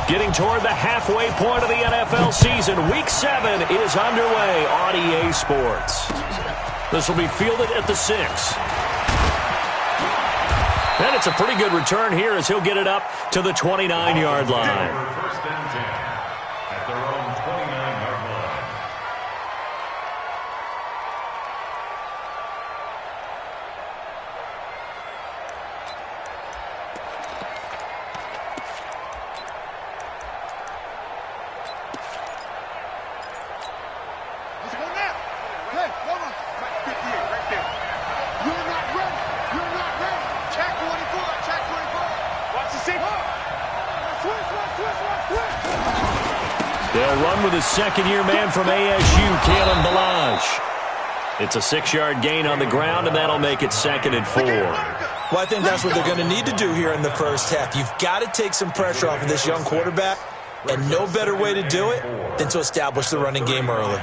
Getting toward the halfway point of the NFL season. Week 7 is underway on EA Sports. This will be fielded at the 6. And it's a pretty good return here as he'll get it up to the 29-yard line. First and 10 at their own 29-yard line. Let's go now. Hey, hold on. 58 right there. You're not ready. You're not ready. Check 24. Check 24. Watch the safety. Switch. They'll run with a second-year man from ASU, Kalen Balaj. It's a 6-yard gain on the ground, and that'll make it 2nd and 4. Well, I think that's what they're going to need to do here in the first half. You've got to take some pressure off of this young quarterback, and no better way to do it than to establish the running game early.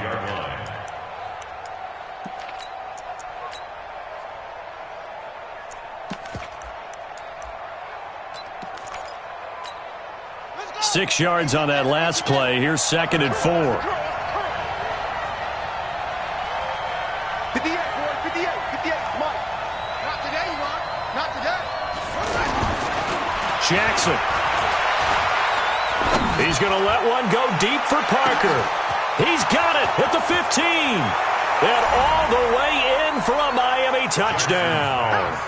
Let's go. 6 yards on that last play. Here's 2nd and 4. 58, boy. 58. Come on. Not today, Ron. Not today. Jackson. He's going to let one go deep for Parker. He's got it at the 15. And all the way in for a Miami touchdown.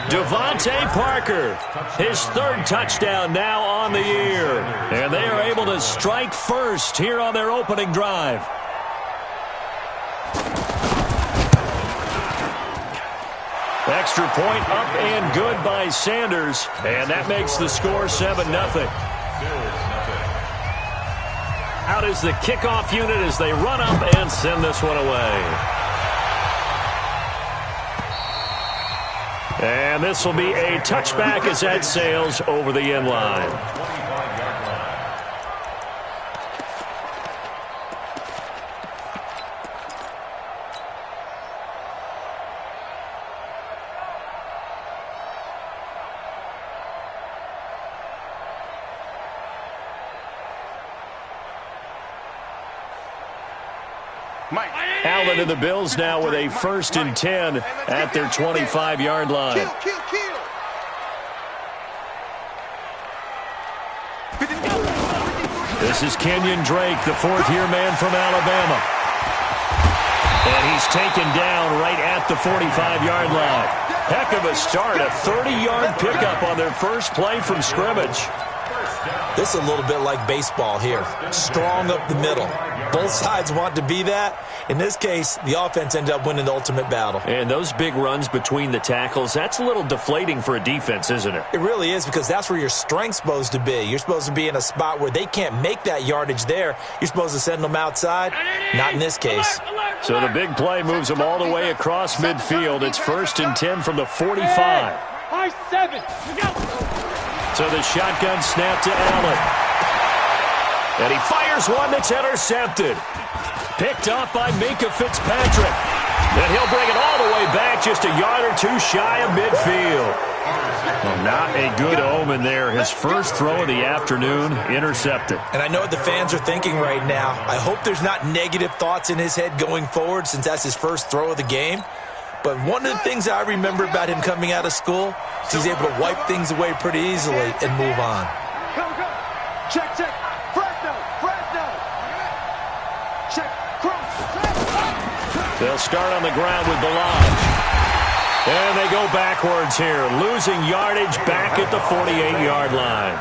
Devontae Parker, his 3rd touchdown now on the year. And they are able to strike first here on their opening drive. Extra point up and good by Sanders. And that makes the score 7-0. Out is the kickoff unit as they run up and send this one away. And this will be a touchback as that sails over the end line. Allen and the Bills now with a 1st and 10 at their 25-yard line. Kill. This is Kenyon Drake, the 4th-year man from Alabama. And he's taken down right at the 45-yard line. Heck of a start, a 30-yard pickup on their first play from scrimmage. This is a little bit like baseball here. Strong up the middle. Both sides want to be that. In this case, the offense ended up winning the ultimate battle. And those big runs between the tackles, that's a little deflating for a defense, isn't it? It really is, because that's where your strength's supposed to be. You're supposed to be in a spot where they can't make that yardage there. You're supposed to send them outside. Not in this case. So the big play moves them all the way across midfield. It's 1st and 10 from the 45. High 7. So the shotgun snap to Allen. And he fires one that's intercepted. Picked up by Minkah Fitzpatrick. And he'll bring it all the way back just a yard or 2 shy of midfield. Well, not a good omen there. His first throw of the afternoon intercepted. And I know what the fans are thinking right now. I hope there's not negative thoughts in his head going forward, since that's his first throw of the game. But one of the things I remember about him coming out of school is he's able to wipe things away pretty easily and move on. Go. Check. Fresno. Check. Cross. They'll start on the ground with Balaj. And they go backwards here, losing yardage back at the 48-yard line.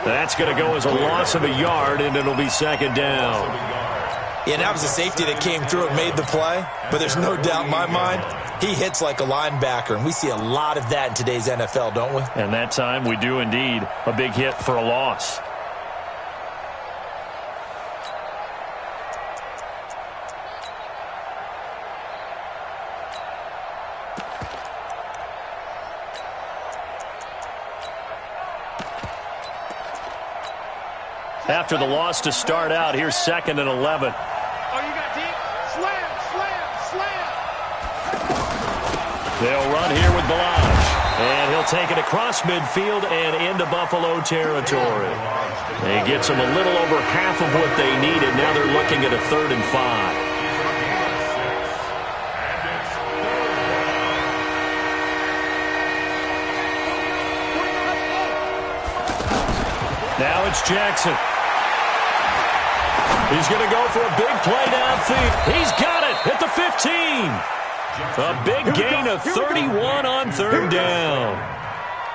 That's going to go as a loss of a yard, and it'll be 2nd down. Yeah, that was a safety that came through and made the play. But there's no doubt in my mind, he hits like a linebacker. And we see a lot of that in today's NFL, don't we? And that time we do indeed. A big hit for a loss. After the loss to start out, here's 2nd and 11. Oh, you got deep? Slam. They'll run here with Balaj. And he'll take it across midfield and into Buffalo territory. It gets them a little over half of what they needed. Now they're looking at a 3rd and 5. Now it's Jackson. He's going to go for a big play downfield. He's got it at the 15. A big gain of 31 on 3rd down.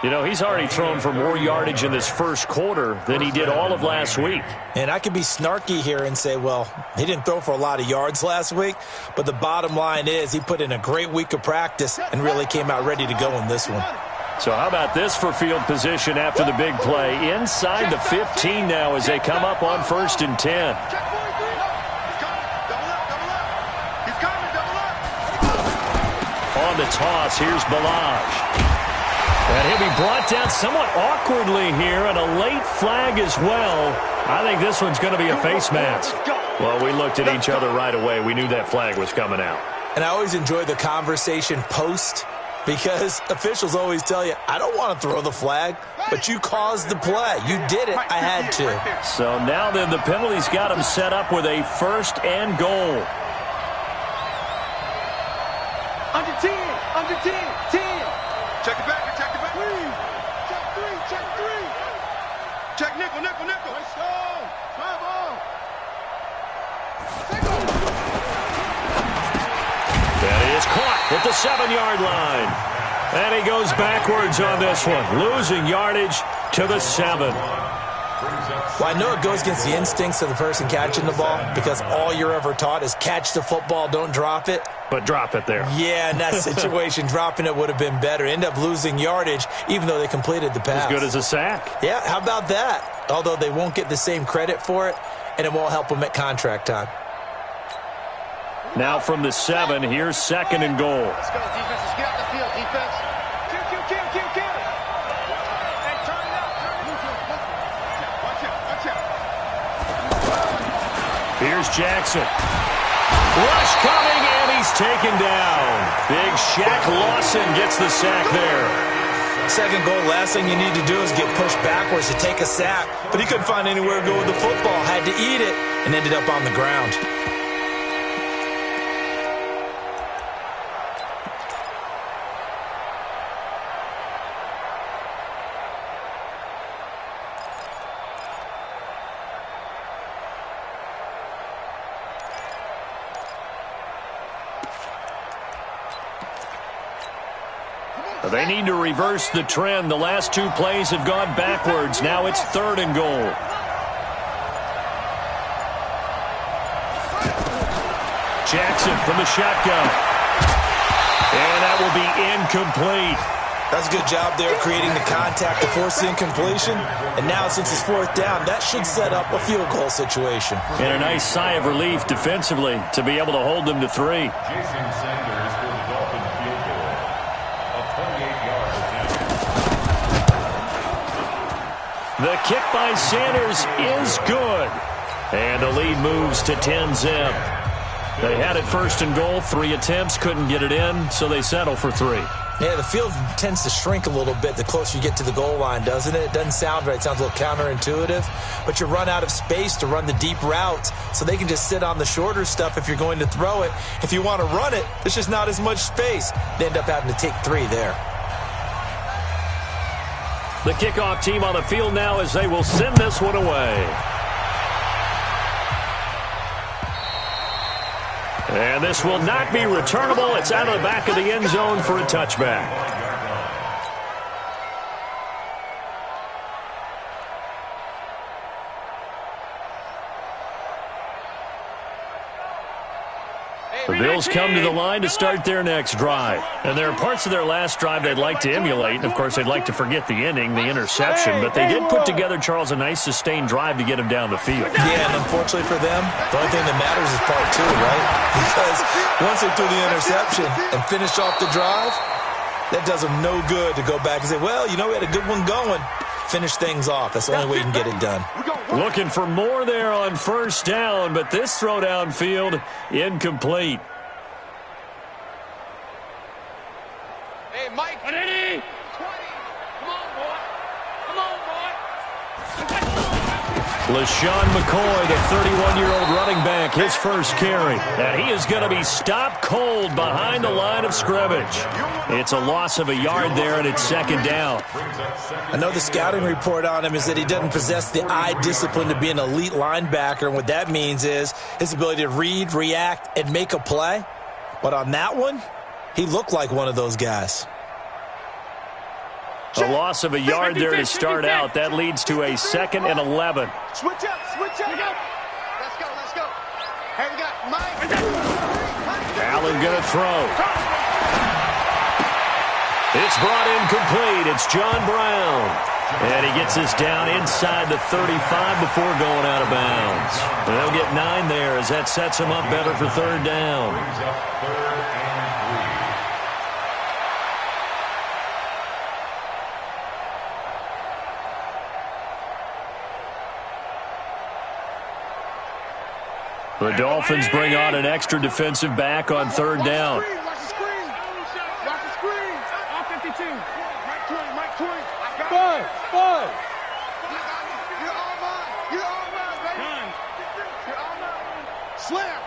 You know, he's already thrown for more yardage in this first quarter than he did all of last week. And I could be snarky here and say, well, he didn't throw for a lot of yards last week, but the bottom line is he put in a great week of practice and really came out ready to go in this one. So how about this for field position after the big play? Inside the 15 now as they come up on 1st and 10. On the toss, here's Balaj. And he'll be brought down somewhat awkwardly here, and a late flag as well. I think this one's going to be a face mask. Well, we looked at each other right away. We knew that flag was coming out. And I always enjoy the conversation post, because officials always tell you, I don't want to throw the flag, but you caused the play. You did it. I had to. So now then the penalty's got him set up with a 1st and goal. Under 10, under 10, 10. Check it back, check it back. Check 3. Check nickel. Let's go. Drive on. And he is caught at the 7-yard line. And he goes backwards on this one, losing yardage to the 7. Well, I know it goes against the instincts of the person catching the ball, because all you're ever taught is catch the football, don't drop it. But drop it there. Yeah, in that situation, dropping it would have been better. End up losing yardage, even though they completed the pass. As good as a sack. Yeah, how about that? Although they won't get the same credit for it, and it won't help them at contract time. Now from the 7, here's 2nd and goal. Let's go, defense. Let's get out the field, defense. Kill. Hey, turn it out. Watch out. Here's Jackson. Rush coming, and he's taken down. Big Shaq Lawson gets the sack there. 2nd goal, last thing you need to do is get pushed backwards to take a sack. But he couldn't find anywhere to go with the football, had to eat it, and ended up on the ground. They need to reverse the trend. The last 2 plays have gone backwards. Now it's 3rd and goal. Jackson from the shotgun. And that will be incomplete. That's a good job there creating the contact to force the incompletion. And now since it's 4th down, that should set up a field goal situation. And a nice sigh of relief defensively to be able to hold them to 3. Jason Sanders for the Dolphins field goal of 28 yards. The kick by Sanders is good. And the lead moves to 10-zip. They had it 1st and goal, 3 attempts, couldn't get it in, so they settle for 3. Yeah, the field tends to shrink a little bit the closer you get to the goal line, doesn't it? It doesn't sound right. It sounds a little counterintuitive. But you run out of space to run the deep routes, so they can just sit on the shorter stuff if you're going to throw it. If you want to run it, there's just not as much space. They end up having to take 3 there. The kickoff team on the field now as they will send this one away. And this will not be returnable. It's out of the back of the end zone for a touchback. The Bills come to the line to start their next drive. And there are parts of their last drive they'd like to emulate. And, of course, they'd like to forget the ending, the interception. But they did put together, Charles, a nice sustained drive to get him down the field. Yeah, and unfortunately for them, the only thing that matters is part 2, right? Because once they threw the interception and finished off the drive, that does them no good to go back and say, well, you know, we had a good one going. Finish things off. That's the only way you can get it done. Looking for more there on 1st down, but this throw downfield incomplete. Hey, Mike. 20. LaShawn McCoy, the 31-year-old running back, his first carry. And he is going to be stopped cold behind the line of scrimmage. It's a loss of a yard there, and it's second down. I know the scouting report on him is that he doesn't possess the eye discipline to be an elite linebacker. And what that means is his ability to read, react, and make a play. But on that one, he looked like one of those guys. A loss of a yard there to start out. That leads to a 2nd and 11. Switch up, switch up. Let's go, let's go. Hey, we got Mike. Allen going to throw. It's brought in complete. It's John Brown. And he gets this down inside the 35 before going out of bounds. And they'll get 9 there as that sets him up better for third down. The Dolphins bring on an extra defensive back on third down. Watch the screen. Watch the screen. All 52. Mike 20, Mike 20. Five. You're all mine. You're all mine, baby. You're all mine. Slam.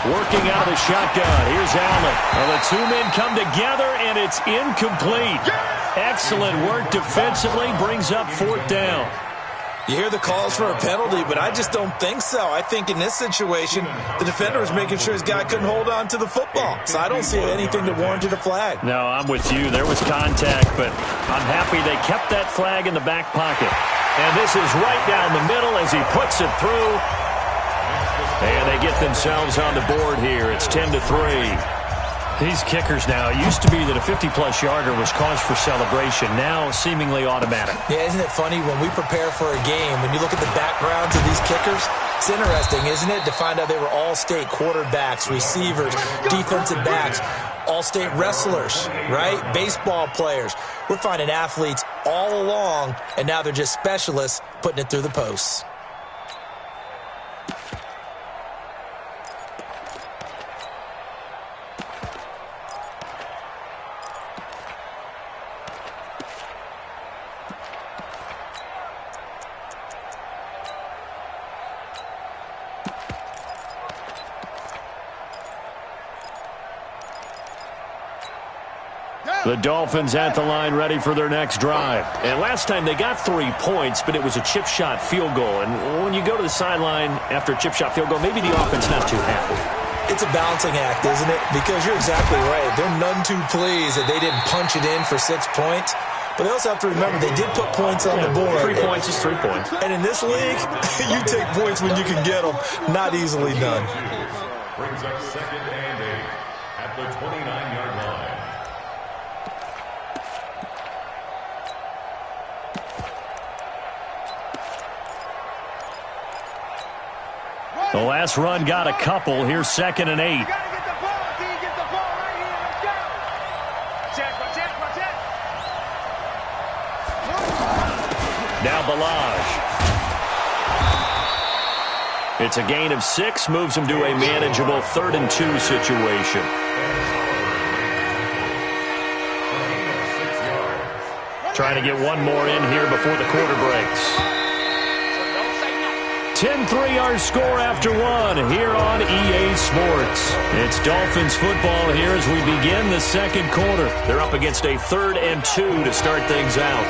Working out of the shotgun. Here's Allen. Well, the two men come together, and it's incomplete. Excellent work defensively. Brings up fourth down. You hear the calls for a penalty, but I just don't think so. I think in this situation, the defender was making sure his guy couldn't hold on to the football. So I don't see anything that warranted a flag. No, I'm with you. There was contact, but I'm happy they kept that flag in the back pocket. And this is right down the middle as he puts it through. And they get themselves on the board here. It's 10-3. These kickers now, it used to be that a 50-plus yarder was cause for celebration. Now, seemingly automatic. Yeah, isn't it funny when we prepare for a game, when you look at the backgrounds of these kickers, it's interesting, isn't it, to find out they were all-state quarterbacks, receivers, defensive backs, all-state wrestlers, right? Baseball players. We're finding athletes all along, and now they're just specialists putting it through the posts. The Dolphins at the line ready for their next drive. And last time they got 3 points, but it was a chip shot field goal. And when you go to the sideline after a chip shot field goal, maybe the offense not too happy. It's a balancing act, isn't it? Because you're exactly right. They're none too pleased that they didn't punch it in for 6 points. But they also have to remember they did put points on the board. 3 points is 3 points. And in this league, you take points when you can get them. Not easily done. Brings up 2nd and 8 at the 29-yard line. The last run got a couple. Here's 2nd and 8. You gotta get the ball. Can you get the ball right here? Let's go. Check. Now Balaj. It's a gain of 6. Moves him to a manageable 3rd and 2 situation. Trying to get one more in here before the quarter breaks. 10-3 our score after 1 here on EA Sports. It's Dolphins football here as we begin the second quarter. They're up against a 3rd and 2 to start things out.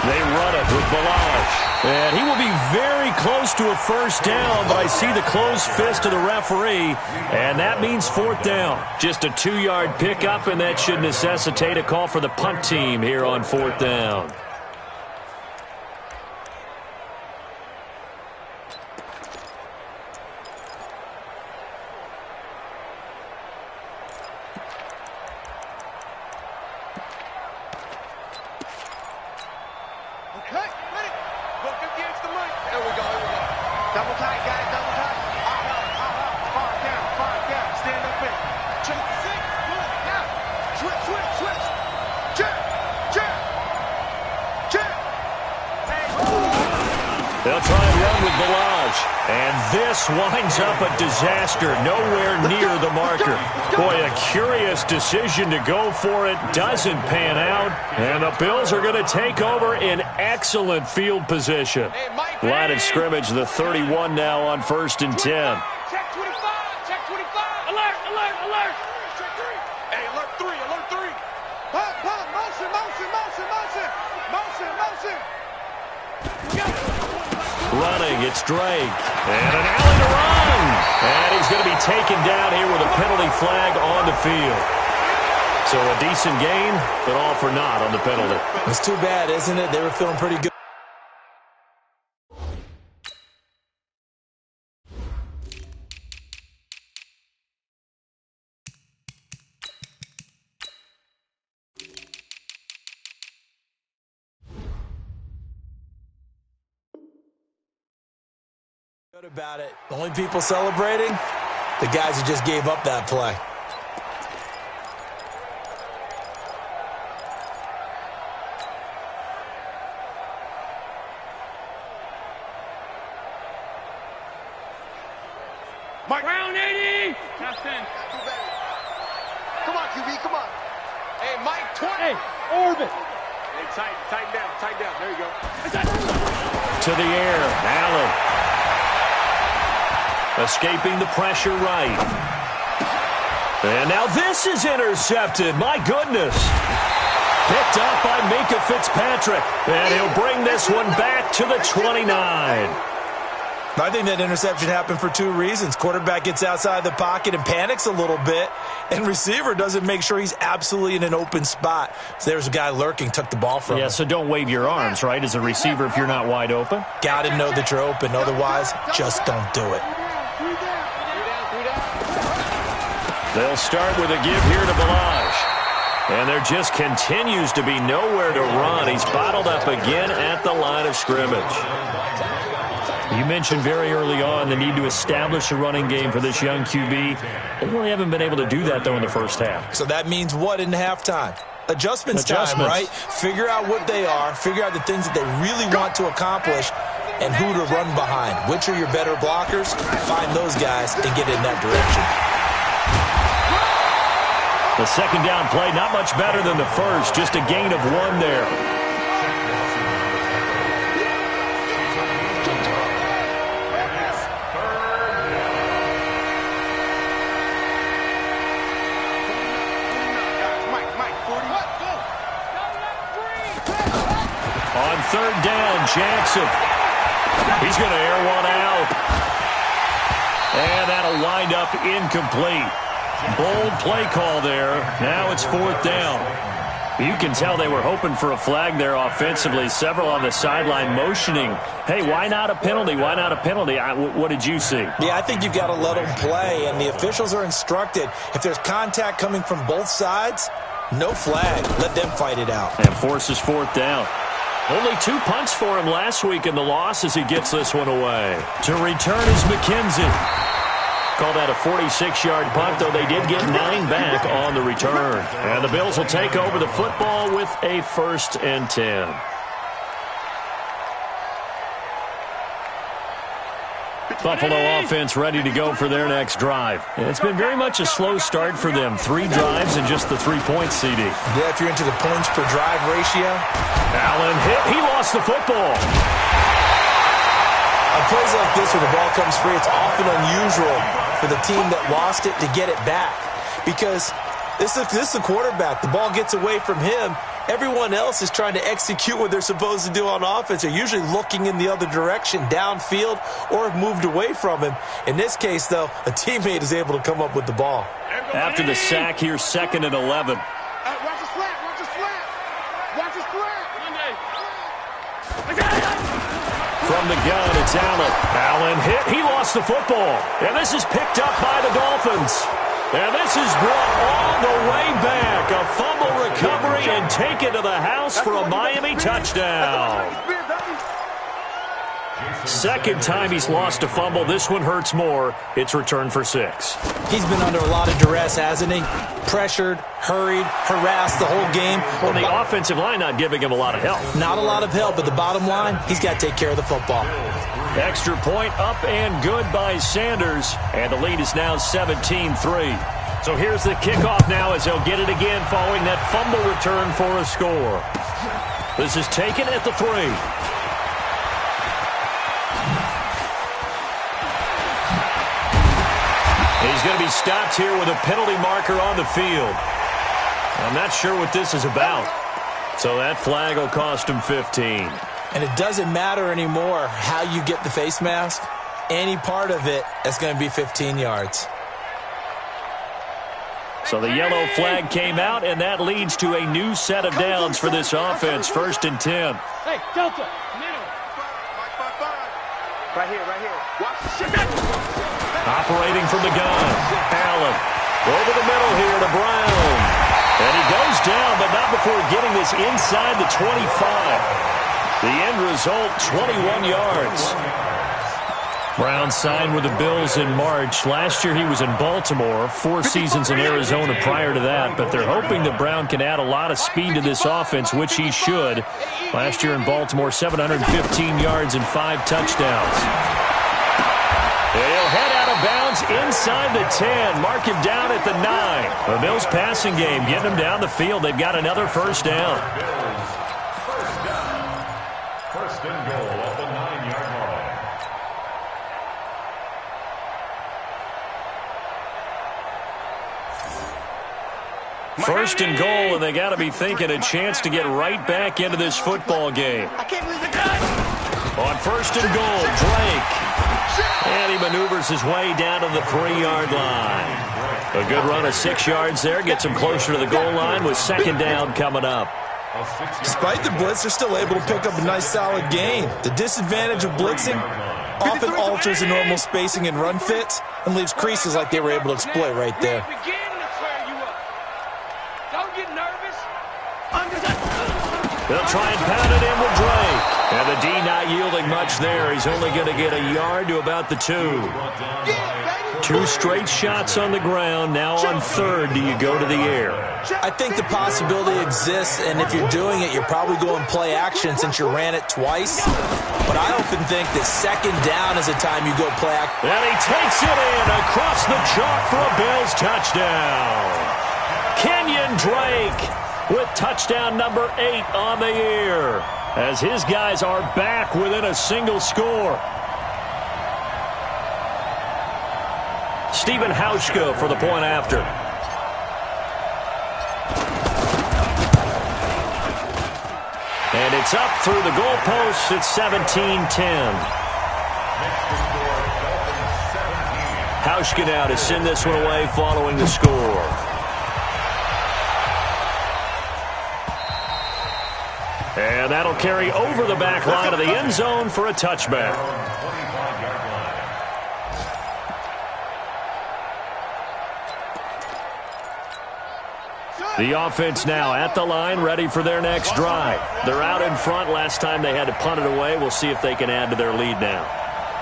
They run it with Balaj. And he will be very close to a first down, but I see the closed fist of the referee, and that means 4th down. Just a 2-yard pickup, and that should necessitate a call for the punt team here on 4th down. They'll try and run with Balaj. And this winds up a disaster. Nowhere near the marker. Boy, a curious decision to go for it. Doesn't pan out. And the Bills are going to take over in excellent field position. Line of scrimmage, the 31 now on 1st and 10. Check 25. Check 25. Alert, alert, alert. Check 3. Hey, alert 3, alert 3. Pop, pop, motion, motion, motion, motion. Motion, motion. Running, it's Drake. And an alley to run. And he's going to be taken down here with a penalty flag on the field. So a decent gain, but all for naught on the penalty. It's too bad, isn't it? They were feeling pretty good. About it. The only people celebrating, the guys who just gave up that play. Mike. Round 80. That's 10. Come on, QB, come on. Hey, Mike, 20. Hey, orbit. Hey, tighten down, tighten down. There you go. To the air, Allen. Escaping the pressure right. And now this is intercepted. My goodness. Picked up by Minkah Fitzpatrick. And he'll bring this one back to the 29. I think that interception happened for two reasons. Quarterback gets outside the pocket and panics a little bit, and receiver doesn't make sure he's absolutely in an open spot. So there's a guy lurking, took the ball from him. Yeah, so don't wave your arms, right, as a receiver if you're not wide open. Got to know that you're open. Otherwise, just don't do it. They'll start with a give here to Balaj. And there just continues to be nowhere to run. He's bottled up again at the line of scrimmage. You mentioned very early on the need to establish a running game for this young QB. They really haven't been able to do that, though, in the first half. So that means what in halftime? Adjustments time, right? Figure out what they are, figure out the things that they really want to accomplish, and who to run behind. Which are your better blockers? Find those guys and get in that direction. The second down play, not much better than the first, just a gain of 1 there. On 3rd down, Jackson. He's going to air one out. And that'll wind up incomplete. Bold play call there. Now it's 4th down. You can tell they were hoping for a flag there offensively. Several on the sideline motioning, hey, why not a penalty? Why not a penalty? What did you see? Yeah, I think you've got to let them play, and the officials are instructed. If there's contact coming from both sides, no flag. Let them fight it out. And forces 4th down. Only 2 punts for him last week in the loss as he gets this one away. To return is McKenzie. Call that a 46-yard punt, though they did get 9 back on the return. And the Bills will take over the football with a 1st and 10. Buffalo offense ready to go for their next drive. It's been very much a slow start for them. 3 drives and just the 3-point CD. Yeah, if you're into the points per drive ratio. Allen hit. He lost the football. On plays like this where the ball comes free, it's often unusual for the team that lost it to get it back. Because this is the quarterback. The ball gets away from him. Everyone else is trying to execute what they're supposed to do on offense. They're usually looking in the other direction, downfield, or have moved away from him. In this case, though, a teammate is able to come up with the ball. After the sack here, 2nd and 11. Watch the slap, watch the slap. Watch the slap. From the gun, it's Allen. Allen hit. He lost the football. And this is picked up by the Dolphins. And this is brought all the way back. A fumble recovery and taken to the house for a Miami touchdown. Second time he's lost a fumble. This one hurts more. It's returned for 6. He's been under a lot of duress, hasn't he? Pressured, hurried, harassed the whole game. Well, the offensive line not giving him a lot of help. Not a lot of help, but the bottom line, he's got to take care of the football. Extra point up and good by Sanders. And the lead is now 17-3. So here's the kickoff now as they'll get it again following that fumble return for a score. This is taken at the 3. He's going to be stopped here with a penalty marker on the field. I'm not sure what this is about. So that flag will cost him 15. And it doesn't matter anymore how you get the face mask. Any part of it is going to be 15 yards. So the yellow flag came out, and that leads to a new set of downs for this offense. 1st and 10. Hey, Delta, middle. Right here. Watch the shit. Operating from the gun. Allen over the middle here to Brown. And he goes down, but not before getting this inside the 25. The end result, 21 yards. Brown signed with the Bills in March. Last year he was in Baltimore, 4 seasons in Arizona prior to that. But they're hoping that Brown can add a lot of speed to this offense, which he should. Last year in Baltimore, 715 yards and 5 touchdowns. And he'll head out of bounds inside the 10. Mark him down at the 9. The Bills passing game, getting him down the field. They've got another first down. First and goal at the 9-yard line. First and goal, and they got to be thinking a chance to get right back into this football game. I can't believe it. On first and goal, Drake. And he maneuvers his way down to the 3-yard line. A good run of 6 yards there. Gets him closer to the goal line with 2nd down coming up. Despite the blitz, they're still able to pick up a nice solid gain. The disadvantage of blitzing often alters the normal spacing and run fits and leaves creases like they were able to exploit right there. Don't get nervous. They'll try and pound it in with Drake. And the D not yielding much there. He's only going to get a yard to about the 2. 2 straight shots on the ground. Now on 3rd, do you go to the air? I think the possibility exists, and if you're doing it, you're probably going play action since you ran it twice. But I often think that 2nd down is the time you go play action. And he takes it in across the chalk for a Bills touchdown. Kenyon Drake with touchdown number 8 on the year, as his guys are back within a single score. Stephen Hauschka for the point after. And it's up through the goalposts. It's 17-10. Hauschka now to send this one away following the score. And that'll carry over the back line of the end zone for a touchback. The offense now at the line, ready for their next drive. They're out in front. Last time they had to punt it away. We'll see if they can add to their lead now.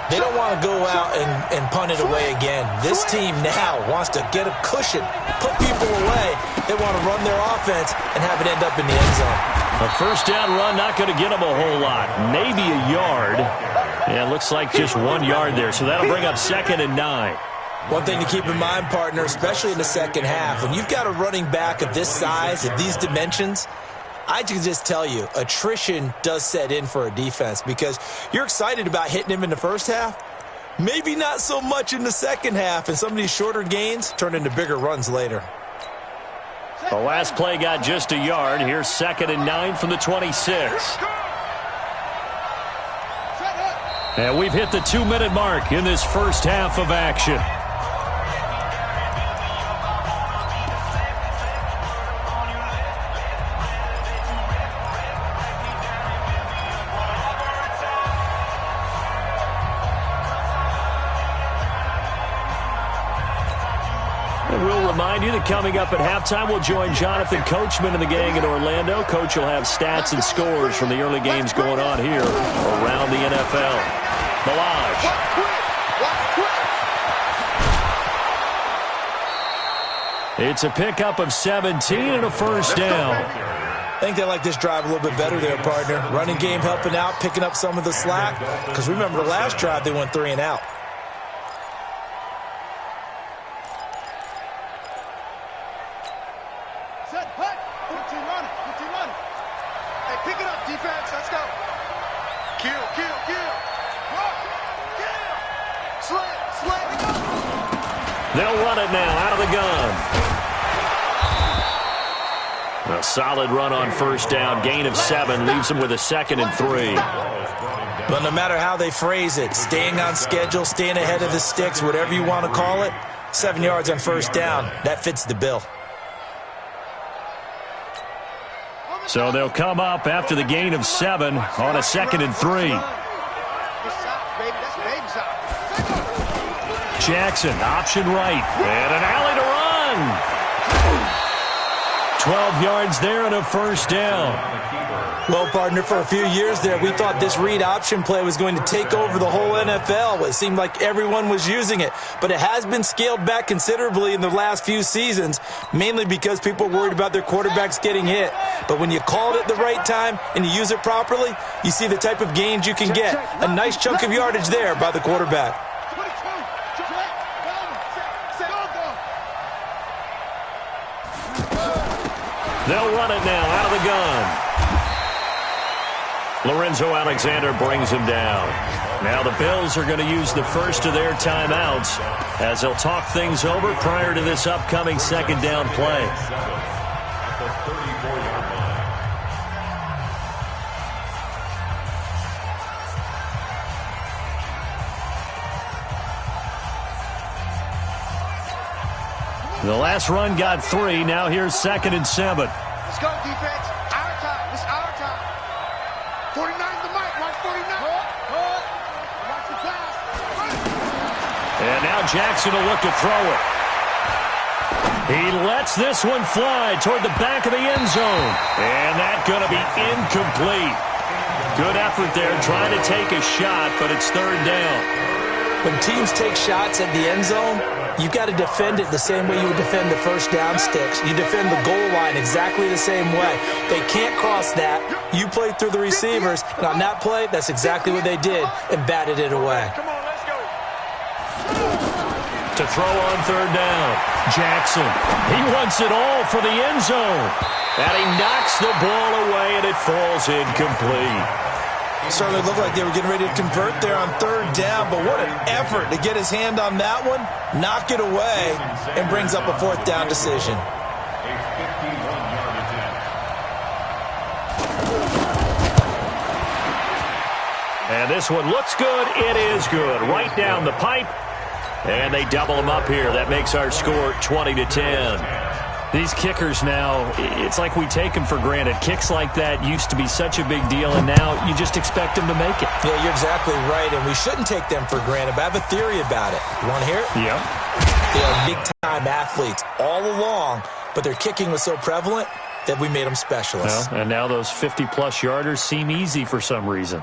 They don't want to go out and punt it away again. This team now wants to get a cushion, put people away. They want to run their offense and have it end up in the end zone. A first down run, not going to get them a whole lot. Maybe a yard. Yeah, it looks like just 1 yard there. So that'll bring up 2nd and 9. One thing to keep in mind, partner, especially in the second half, when you've got a running back of this size, of these dimensions, I can just tell you, attrition does set in for a defense because you're excited about hitting him in the first half, maybe not so much in the second half, and some of these shorter gains turn into bigger runs later. The last play got just a yard. Here's 2nd and 9 from the 26. And we've hit the 2-minute mark in this first half of action. We'll remind you that coming up at halftime, we'll join Jonathan Coachman and the gang in Orlando. Coach will have stats and scores from the early games going on here around the NFL. Balaj. It's a pickup of 17 and a first down. I think they like this drive a little bit better there, partner. Running game helping out, picking up some of the slack. Because remember, the last drive, they went 3 and out. Set, hut. 15 running. Hey, pick it up, defense. Let's go. Kill. Rock. Kill. Slam. They'll run it now out of the gun. A solid run on first down. Gain of 7 leaves them with a 2nd and 3. But no matter how they phrase it, staying on schedule, staying ahead of the sticks, whatever you want to call it, 7 yards on first down, that fits the bill. So they'll come up after the gain of 7 on a 2nd and 3. Jackson, option right, and an alley to run. 12 yards there and a first down. Well, partner, for a few years there, we thought this read option play was going to take over the whole NFL. It seemed like everyone was using it, but it has been scaled back considerably in the last few seasons, mainly because people are worried about their quarterbacks getting hit. But when you call it at the right time and you use it properly, you see the type of gains you can get. A nice chunk of yardage there by the quarterback. They'll run it now out of the gun. Lorenzo Alexander brings him down. Now the Bills are going to use the first of their timeouts as they'll talk things over prior to this upcoming 2nd down play. At the 34-yard line. The last run got 3. Now here's 2nd and 7. Let's go, defense. Our time. It's our time. 49 the mic. Watch 49. Watch the pass. And now Jackson will look to throw it. He lets this one fly toward the back of the end zone. And that's going to be incomplete. Good effort there trying to take a shot, but it's 3rd down. When teams take shots at the end zone, you got to defend it the same way you would defend the first down sticks. You defend the goal line exactly the same way. They can't cross that. You play through the receivers, and on that play, that's exactly what they did and batted it away. Come on, let's go. To throw on 3rd down, Jackson. He wants it all for the end zone. And he knocks the ball away, and it falls incomplete. Certainly looked like they were getting ready to convert there on 3rd down, but what an effort to get his hand on that one, knock it away, and brings up a 4th down decision. A 51-yard attempt. And this one looks good. It is good. Right down the pipe. And they double them up here. That makes our score 20-10. These kickers now, it's like we take them for granted. Kicks like that used to be such a big deal, and now you just expect them to make it. Yeah, you're exactly right, and we shouldn't take them for granted, but I have a theory about it. You want to hear it? Yeah. They are big-time athletes all along, but their kicking was so prevalent that we made them specialists. Well, and now those 50-plus yarders seem easy for some reason.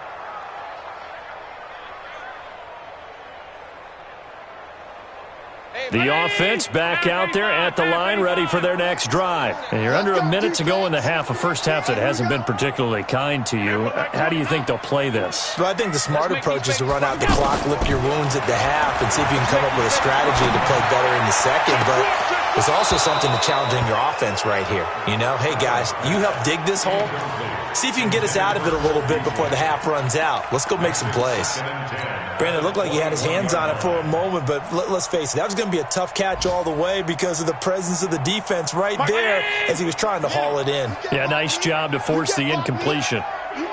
The offense back out there at the line, ready for their next drive. And you're under a minute to go in the half, a first half that hasn't been particularly kind to you. How do you think they'll play this? Well, I think the smart approach is to run out the clock, lick your wounds at the half, and see if you can come up with a strategy to play better in the second. But there's also something to challenging your offense right here. You know, hey, guys, you help dig this hole. See if you can get us out of it a little bit before the half runs out. Let's go make some plays. Brandon, it looked like he had his hands on it for a moment, but let's face it, that was going to be a tough catch all the way because of the presence of the defense right there as he was trying to haul it in. Yeah, nice job to force the incompletion.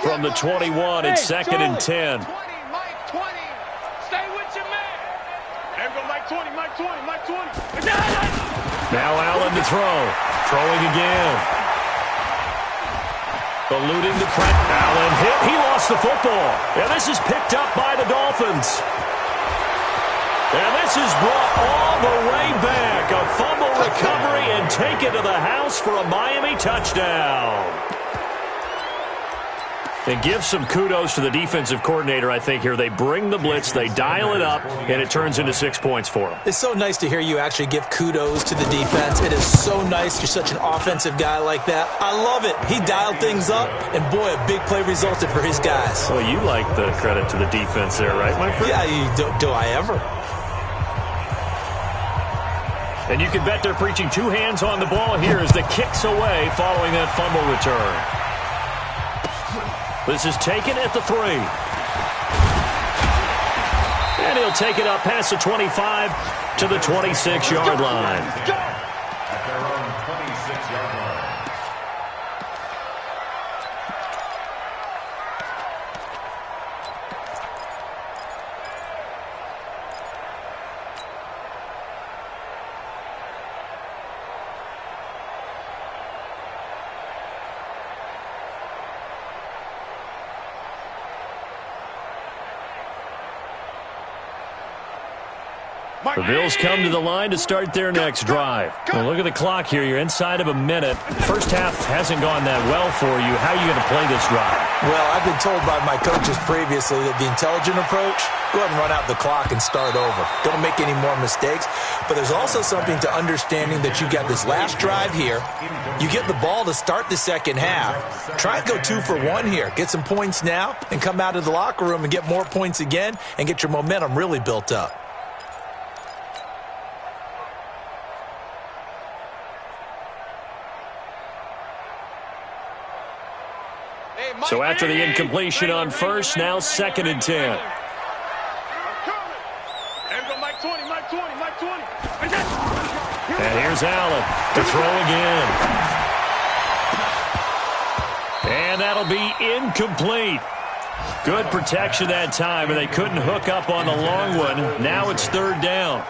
From the 21, it's 2nd and 10. Mike 20. Stay with your man. There we go, Mike 20, Mike 20, Mike 20. Now Allen to throw. Throwing again. Eluding the press. Allen hit. He lost the football. And this is picked up by the Dolphins. And this is brought all the way back. A fumble recovery and take it to the house for a Miami touchdown. And give some kudos to the defensive coordinator, I think, here. They bring the blitz, they dial it up, and it turns into 6 points for them. It's so nice to hear you actually give kudos to the defense. It is so nice you're such an offensive guy like that. I love it. He dialed things up, and boy, a big play resulted for his guys. Well, you like the credit to the defense there, right, my friend? Yeah, do I ever? And you can bet they're preaching two hands on the ball here as the kick's away following that fumble return. This is taken at the 3. And he'll take it up past the 25 to the 26-yard line. At their own 26-yard line. The Bills come to the line to start their next drive. Well, look at the clock here. You're inside of a minute. First half hasn't gone that well for you. How are you going to play this drive? Well, I've been told by my coaches previously that the intelligent approach, go ahead and run out the clock and start over. Don't make any more mistakes. But there's also something to understanding that you got this last drive here. You get the ball to start the second half. Try and go 2 for 1 here. Get some points now and come out of the locker room and get more points again and get your momentum really built up. So after the incompletion on first, now 2nd and 10. And here's Allen to throw again. And that'll be incomplete. Good protection that time, and they couldn't hook up on the long one. Now it's 3rd down.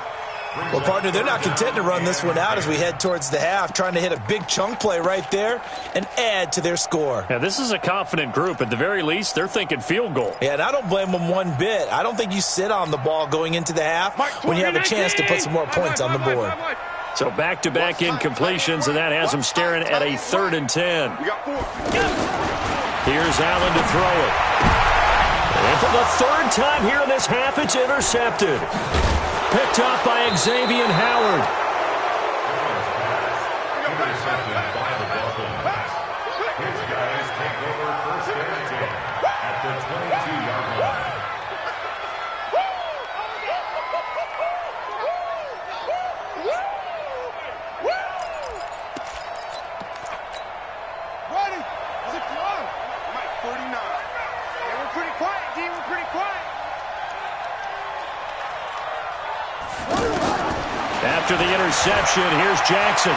Well, partner, they're not content to run this one out as we head towards the half, trying to hit a big chunk play right there and add to their score. Yeah, this is a confident group. At the very least, they're thinking field goal. Yeah, and I don't blame them one bit. I don't think you sit on the ball going into the half when you have a chance to put some more points on the board. So back-to-back incompletions, and that has them staring at a 3rd and 10. Here's Allen to throw it. And for the 3rd time here in this half, it's intercepted. Picked up by Xavier Howard. Intercepted by the Dolphins. His guys take over 1st and 10 at the 22-yard line. Ready? Is it close? Mike, 49. Yeah, we're pretty quiet, D. We're pretty quiet. After the interception, here's Jackson.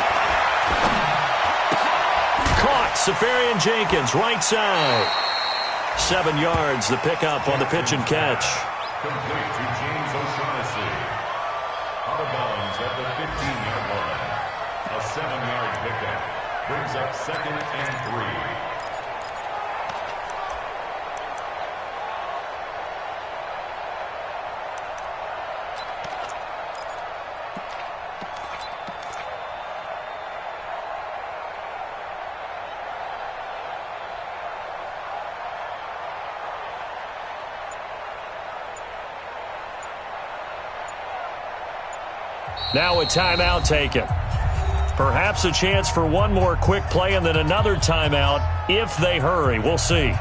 Caught. Safarian Jenkins, right side. 7 yards, the pickup on the pitch and catch. Complete to James O'Shaughnessy. Out of bounds at the 15-yard line. A 7-yard pickup brings up 2nd and 3. Now a timeout taken. Perhaps a chance for one more quick play and then another timeout if they hurry. We'll see. Ready?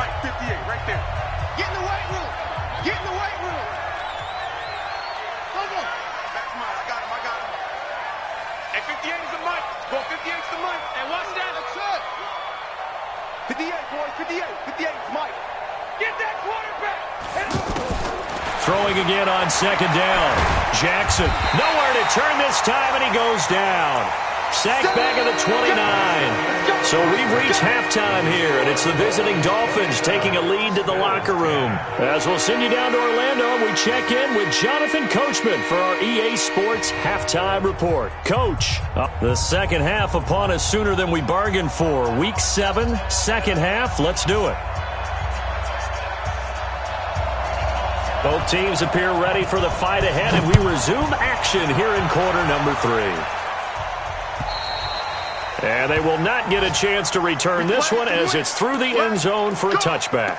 Mike, 58, right there. Get in the weight room. Get in the weight room. Come on. That's mine. I got him. Hey, 58 is the Mike. Go, 58 is the Mike. Hey, watch that. That's it. 58, boys. 58 is Mike. Get that quarterback. Throwing again on 2nd down. Jackson, nowhere to turn this time, and he goes down. Sacked back at the 29. So we've reached halftime here, and it's the visiting Dolphins taking a lead to the locker room. As we'll send you down to Orlando, we check in with Jonathan Coachman for our EA Sports Halftime Report. Coach, the second half upon us sooner than we bargained for. Week 7, second half. Let's do it. Both teams appear ready for the fight ahead, and we resume action here in quarter number 3. And they will not get a chance to return this one as it's through the end zone for a touchback.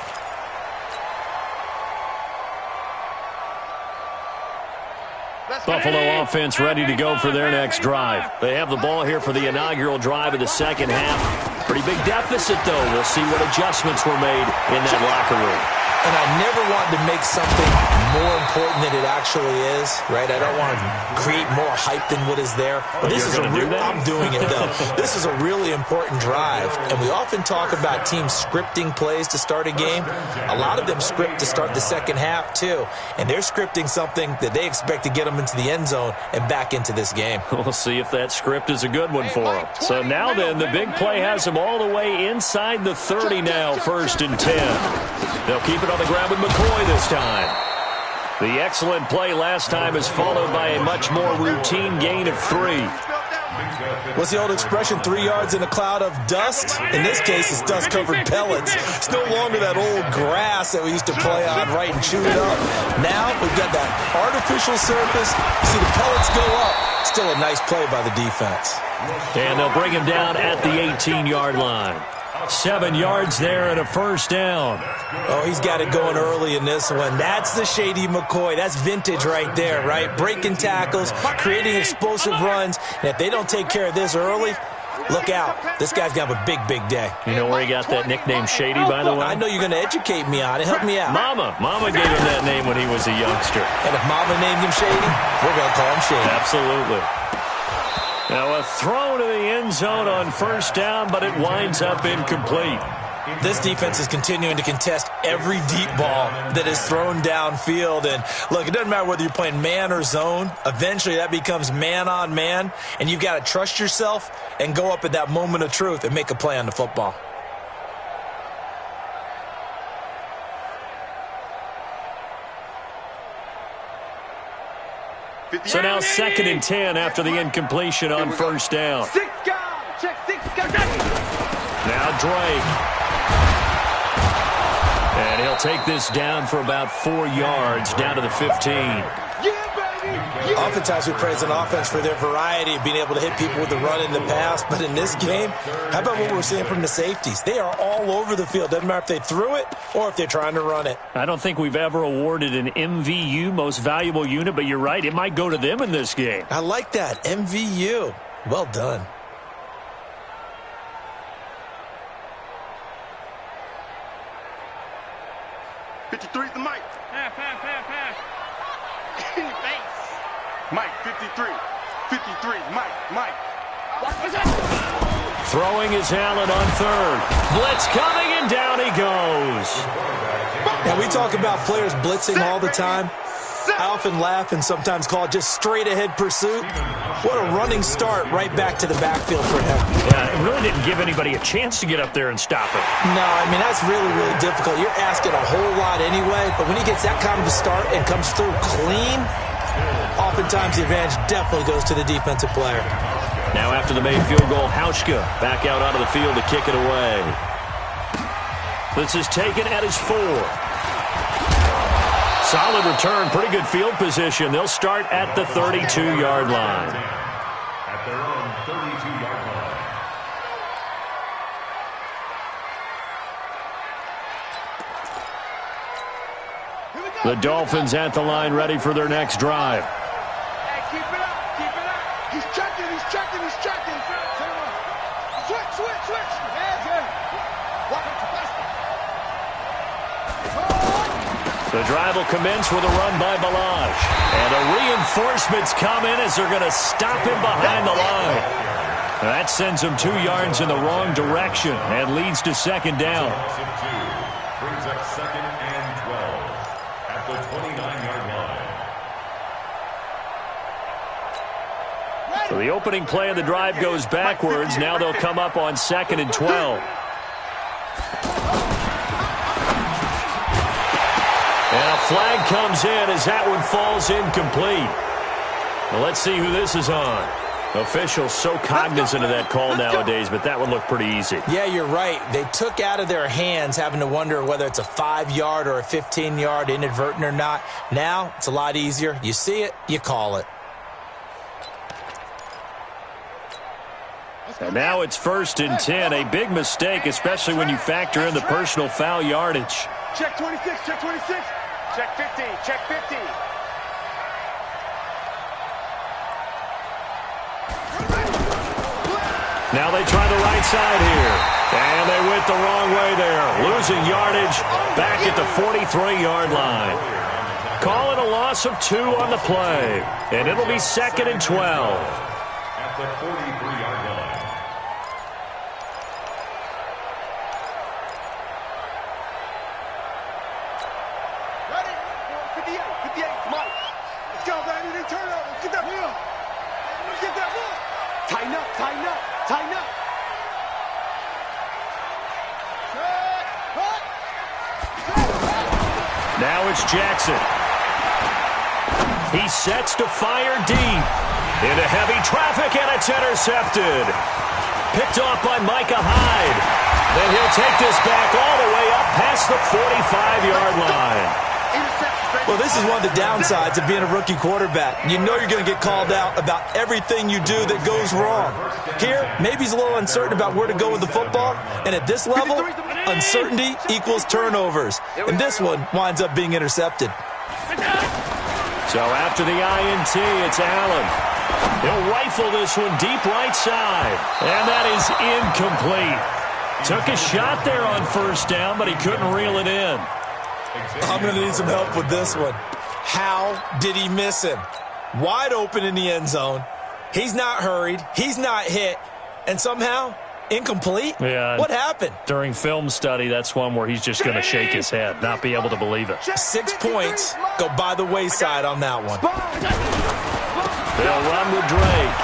Buffalo offense ready to go for their next drive. They have the ball here for the inaugural drive of the second half. Pretty big deficit, though. We'll see what adjustments were made in that locker room. And I never wanted to make something more important than it actually is, right? I don't want to create more hype than what is there. But this is I'm doing it, though. This is a really important drive. And we often talk about teams scripting plays to start a game. A lot of them script to start the second half, too. And they're scripting something that they expect to get them into the end zone and back into this game. We'll see if that script is a good one for them. So now then, the big play has them all the way inside the 30 now, 1st and 10. They'll keep it on the ground with McCoy this time. The excellent play last time is followed by a much more routine gain of 3. What's the old expression, 3 yards in a cloud of dust? In this case, it's dust-covered pellets. It's no longer that old grass that we used to play on, right, and chew it up. Now we've got that artificial surface. You see the pellets go up. Still a nice play by the defense. And they'll bring him down at the 18-yard line. 7 yards there and a 1st down. Oh, he's got it going early in this one. That's the Shady McCoy. That's vintage right there, right? Breaking tackles, creating explosive runs. And if they don't take care of this early, look out. This guy's going to have a big, big day. You know where he got that nickname Shady, by the way? I know you're going to educate me on it. Help me out. Mama gave him that name when he was a youngster. And if Mama named him Shady, we're going to call him Shady. Absolutely. Now a throw to the end zone on 1st down, but it winds up incomplete. This defense is continuing to contest every deep ball that is thrown downfield. And look, it doesn't matter whether you're playing man or zone. Eventually that becomes man on man, and you've got to trust yourself and go up at that moment of truth and make a play on the football. So now 2nd and 10 after the incompletion on 1st down. Now Drake. And he'll take this down for about 4 yards, down to the 15. Oftentimes we praise an offense for their variety of being able to hit people with the run and the pass. But in this game, how about what we're seeing from the safeties? They are all over the field. Doesn't matter if they threw it or if they're trying to run it. I don't think we've ever awarded an MVU, most valuable unit, but you're right. It might go to them in this game. I like that. MVU. Well done. '53's the Mike. Pass. In your face. Mike, 53. 53, Mike. Throwing is Allen on 3rd. Blitz coming, and down he goes. Now, we talk about players blitzing all the time. I often laugh and sometimes call it just straight-ahead pursuit. What a running start right back to the backfield for him. Yeah, it really didn't give anybody a chance to get up there and stop it. No, I mean, that's really, really difficult. You're asking a whole lot anyway, but when he gets that kind of a start and comes through clean, oftentimes the advantage definitely goes to the defensive player. Now after the made field goal, Hauschka back out onto the field to kick it away. This is taken at his 4. Solid return, pretty good field position. They'll start at the 32-yard line. At their own 32-yard line. The Dolphins at the line, ready for their next drive. Hey, keep it up. He's checking. Switch. The drive will commence with a run by Balaj. And the reinforcements come in as they're going to stop him behind the line. That sends him 2 yards in the wrong direction and leads to 2nd down. Brings up 2nd and 12 at the 29-yard line. So the opening play of the drive goes backwards. Now they'll come up on 2nd and 12. And a flag comes in as that one falls incomplete. Well, let's see who this is on. Officials so cognizant of that call nowadays, but that one looked pretty easy. Yeah, you're right. They took out of their hands having to wonder whether it's a 5-yard or a 15-yard inadvertent or not. Now it's a lot easier. You see it, you call it. And now it's 1st and 10. A big mistake, especially when you factor in the personal foul yardage. Check 26, check 26. Check 15, check 15. Now they try the right side here. And they went the wrong way there. Losing yardage back at the 43-yard line. Calling a loss of 2 on the play. And it'll be 2nd and 12. At the 43-yard line. Ready? 58, 58, come on. Let's go, baby. They turn over. Let's get that ball. Let's get that ball. Tighten up, tighten up, tighten up. Now it's Jackson. He sets to fire deep. Into heavy traffic, and it's intercepted. Picked off by Micah Hyde. Then he'll take this back all the way up past the 45-yard line. Well, this is one of the downsides of being a rookie quarterback. You know you're going to get called out about everything you do that goes wrong. Here, maybe he's a little uncertain about where to go with the football. And at this level, uncertainty equals turnovers. And this one winds up being intercepted. So after the INT, it's Allen. He'll rifle this one deep right side. And that is incomplete. Took a shot there on 1st down, but he couldn't reel it in. I'm going to need some help with this one. How did he miss him? Wide open in the end zone. He's not hurried. He's not hit. And somehow, incomplete? Yeah. What happened? During film study, that's one where he's just going to shake his head, not be able to believe it. 6 points go by the wayside on that one. They'll run with Drake.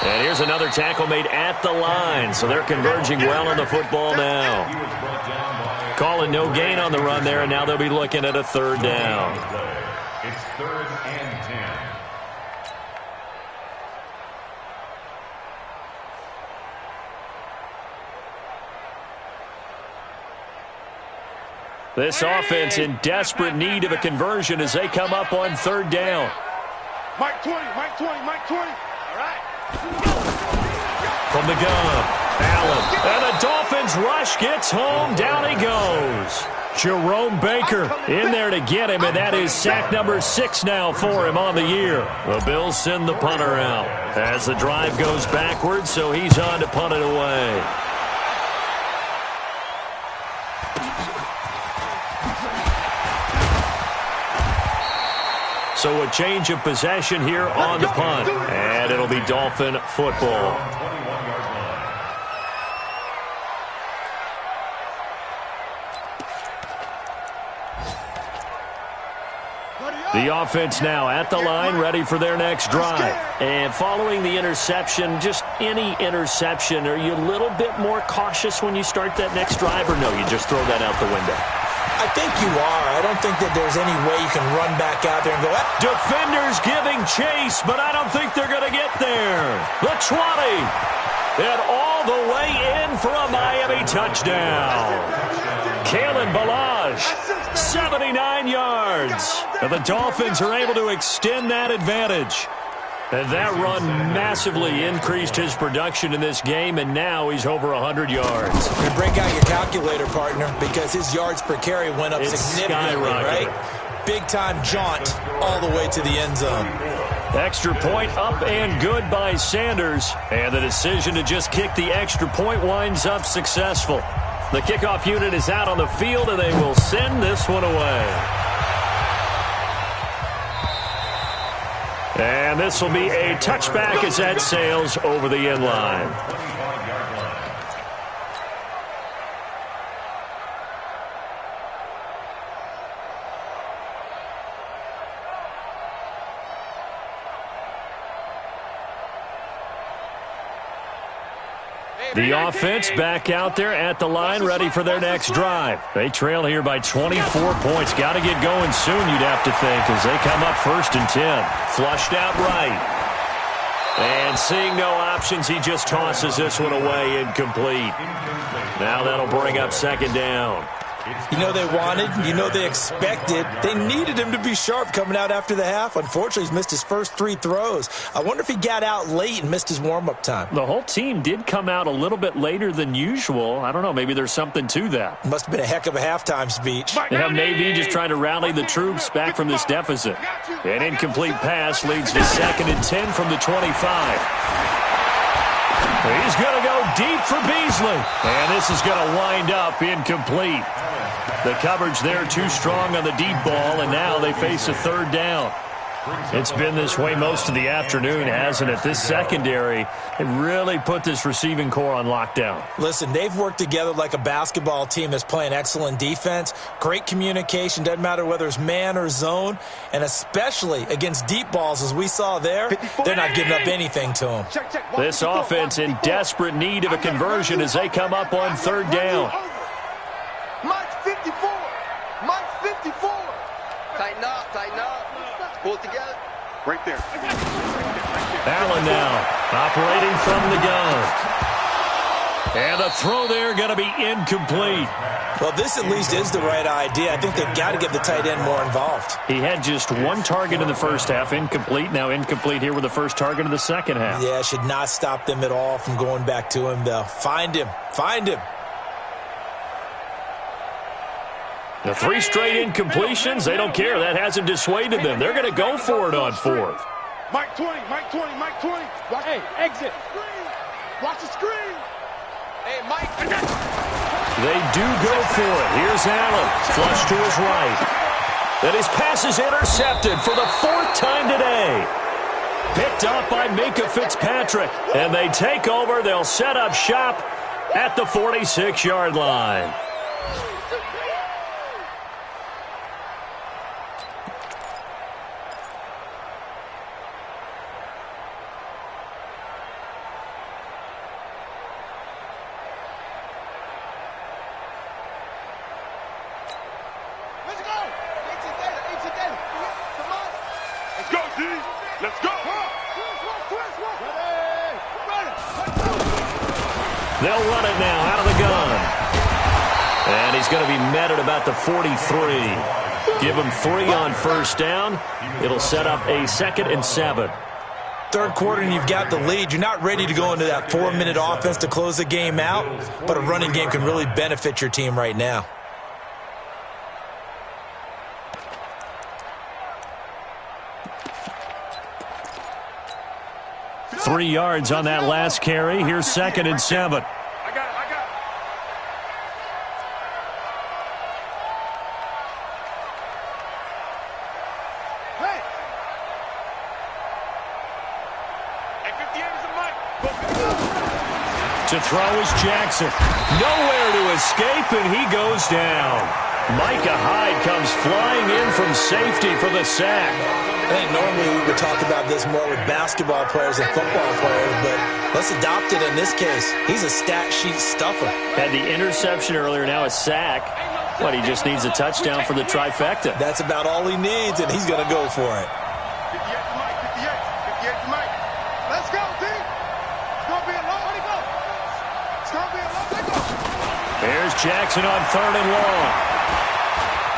And here's another tackle made at the line, so they're converging well on the football now. Calling no gain on the run there, and now they'll be looking at a 3rd down. It's 3rd and 10. This offense in desperate need of a conversion as they come up on 3rd down. Mike 20, Mike 20, Mike 20. All right. From the gun, Allen. And the Dolphins rush gets home. Down he goes. Jerome Baker in there to get him, and that is sack number 6 now for him on the year. The Bills send the punter out as the drive goes backwards, so he's on to punt it away. So a change of possession here on the punt, and it'll be Dolphin football. The offense now at the line, ready for their next drive. And following the interception, just any interception, are you a little bit more cautious when you start that next drive, or no, you just throw that out the window? I think you are. I don't think that there's any way you can run back out there and go, Defenders giving chase, but I don't think they're going to get there. The 20. And all the way in for a Miami touchdown. Kalen Ballage, 79 yards. And the Dolphins are able to extend that advantage. And that run massively increased his production in this game, and now he's over 100 yards. You break out your calculator, partner, because his yards per carry went up significantly, right? Big-time jaunt all the way to the end zone. Extra point up and good by Sanders. And the decision to just kick the extra point winds up successful. The kickoff unit is out on the field, and they will send this one away. And this will be a touchback as that sails over the end line. The offense back out there at the line, ready for their next drive. They trail here by 24 points. Got to get going soon, you'd have to think, as they come up 1st and 10. Flushed out right. And seeing no options, he just tosses this one away incomplete. Now that'll bring up 2nd down. You know they wanted, you know they expected. They needed him to be sharp coming out after the half. Unfortunately, he's missed his first 3 throws. I wonder if he got out late and missed his warm-up time. The whole team did come out a little bit later than usual. I don't know, maybe there's something to that. Must have been a heck of a halftime speech. Yeah, maybe just trying to rally the troops back from this deficit. An incomplete pass leads to 2nd and 10 from the 25. He's going to go deep for Beasley. And this is going to wind up incomplete. The coverage there too strong on the deep ball, and now they face a 3rd down. It's been this way most of the afternoon, hasn't it? This secondary, it really put this receiving core on lockdown. Listen, they've worked together like a basketball team that's playing excellent defense. Great communication, doesn't matter whether it's man or zone, and especially against deep balls, as we saw there, they're not giving up anything to them. This offense in desperate need of a conversion as they come up on 3rd down. Mike 54. Mike 54. Tighten up, tighten up. Pull it together. Right there. Allen now operating from the gun. And the throw there going to be incomplete. Well, this at least is the right idea. I think they've got to get the tight end more involved. He had just 1 target in the first half, incomplete. Now incomplete here with the first target in the second half. Yeah, should not stop them at all from going back to him, though. Find him. Find him. The 3 straight incompletions, they don't care. That hasn't dissuaded them. They're going to go for it on 4th. Mike 20, Mike 20, Mike 20. Hey, exit. Watch the screen. Hey, Mike. They do go for it. Here's Allen, flush to his right. Then his pass is intercepted for the 4th time today. Picked up by Minka Fitzpatrick. And they take over. They'll set up shop at the 46-yard line. They'll run it now out of the gun. And he's going to be met at about the 43. Give him 3 on 1st down. It'll set up a 2nd and 7. 3rd quarter and you've got the lead. You're not ready to go into that 4-minute offense to close the game out, but a running game can really benefit your team right now. Three yards on that last carry. Here's 2nd and 7. I got it. Hey! Hey, 58 is a Mike. To throw is Jackson. Nowhere to escape, and he goes down. Micah Hyde comes flying in from safety for the sack. I think normally we would talk about this more with basketball players and football players, but let's adopt it in this case. He's a stat sheet stuffer. Had the interception earlier, now a sack. But he just needs a touchdown for the trifecta. That's about all he needs, and he's going to go for it. 58 to Mike, 58 to Mike. Let's go, D. It's going to be a long. Where'd he go? It's going to be a long. Let's go. There's Jackson on 3rd and long.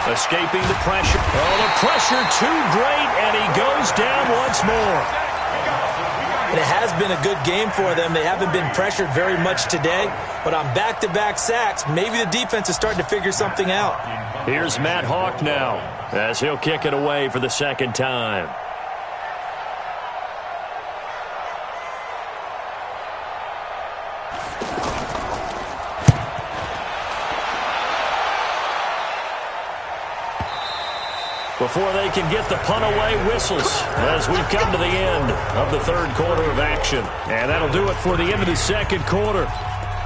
Escaping the pressure. Oh, the pressure too great, and he goes down once more. And it has been a good game for them. They haven't been pressured very much today, but on back-to-back sacks, maybe the defense is starting to figure something out. Here's Matt Hawk now, as he'll kick it away for the 2nd time. Before they can get the punt away, whistles as we've come to the end of the 3rd quarter of action. And that'll do it for the end of the 2nd quarter.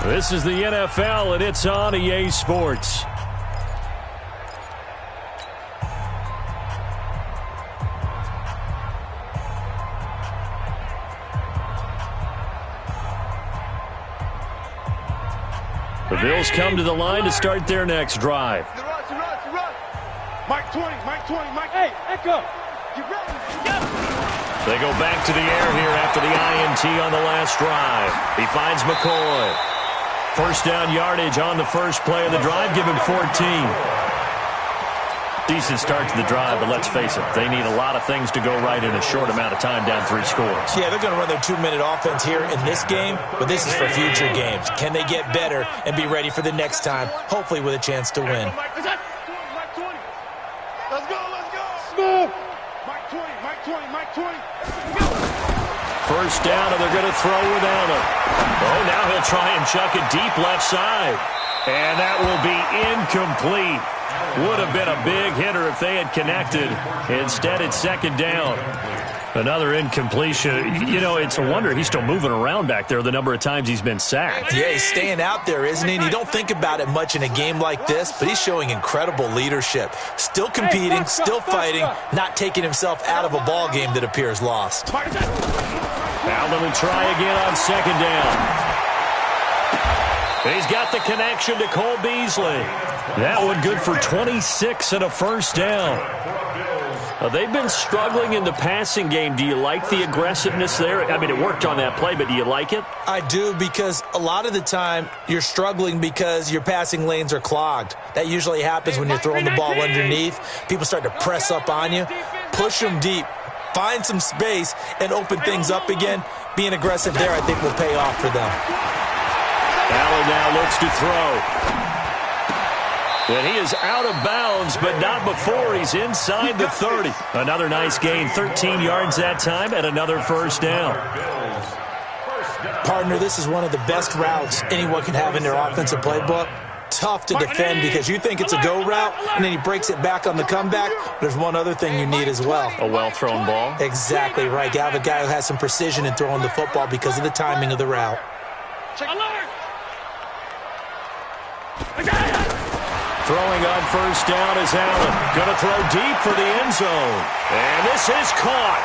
This is the NFL, and it's on EA Sports. The Bills come to the line to start their next drive. Mike 20, Mike 20, Mike. Hey, Echo. You ready? They go back to the air here after the INT on the last drive. He finds McCoy. First down yardage on the first play of the drive. Give him 14. Decent start to the drive, but let's face it, they need a lot of things to go right in a short amount of time, down 3 scores. Yeah, they're going to run their 2-minute offense here in this game, but this is for future games. Can they get better and be ready for the next time, hopefully with a chance to win? Let's go, let's go. Mike 20, Mike 20, Mike 20. First down, and they're going to throw without him. Oh, now he'll try and chuck it deep left side. And that will be incomplete. Would have been a big hitter if they had connected. Instead, it's second down. Another incompletion. You know, it's a wonder he's still moving around back there the number of times he's been sacked. Yeah, he's staying out there, isn't he? And you don't think about it much in a game like this, but he's showing incredible leadership. Still competing, still fighting, not taking himself out of a ball game that appears lost. Allen will try again on second down. He's got the connection to Cole Beasley. That one good for 26 and a first down. They've been struggling in the passing game. Do you like the aggressiveness there? I mean, it worked on that play, but do you like it? I do, because a lot of the time you're struggling because your passing lanes are clogged. That usually happens when you're throwing the ball underneath. People start to press up on you. Push them deep. Find some space and open things up again. Being aggressive there, I think, will pay off for them. Allen now looks to throw. And he is out of bounds, but not before he's inside the 30. Another nice gain, 13 yards that time, and another first down. Partner, this is one of the best routes anyone can have in their offensive playbook. Tough to defend because you think it's a go route, and then he breaks it back on the comeback. There's one other thing you need as well. A well-thrown ball? Exactly right. You have a guy who has some precision in throwing the football because of the timing of the route. Throwing on first down is Allen. Going to throw deep for the end zone. And this is caught.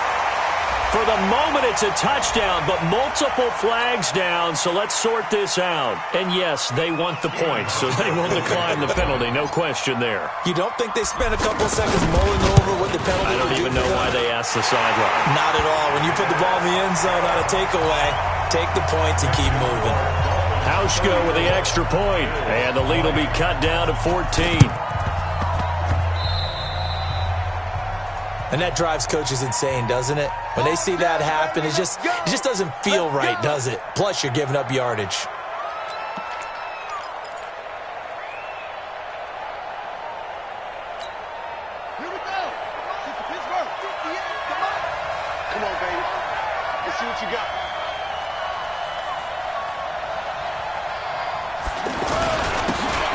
For the moment, it's a touchdown, but multiple flags down, so let's sort this out. And yes, they want the points, so they will decline the penalty, no question there. You don't think they spent a couple seconds mulling over what the penalty I don't even know why they asked the sideline. Not at all. When you put the ball in the end zone on a takeaway, take the points and keep moving. Hauschka with the extra point, and the lead will be cut down to 14. And that drives coaches insane, doesn't it? When they see that happen, it just doesn't feel right, does it? Plus, you're giving up yardage. Here we go. Pittsburgh. Come on, baby. Let's see what you got.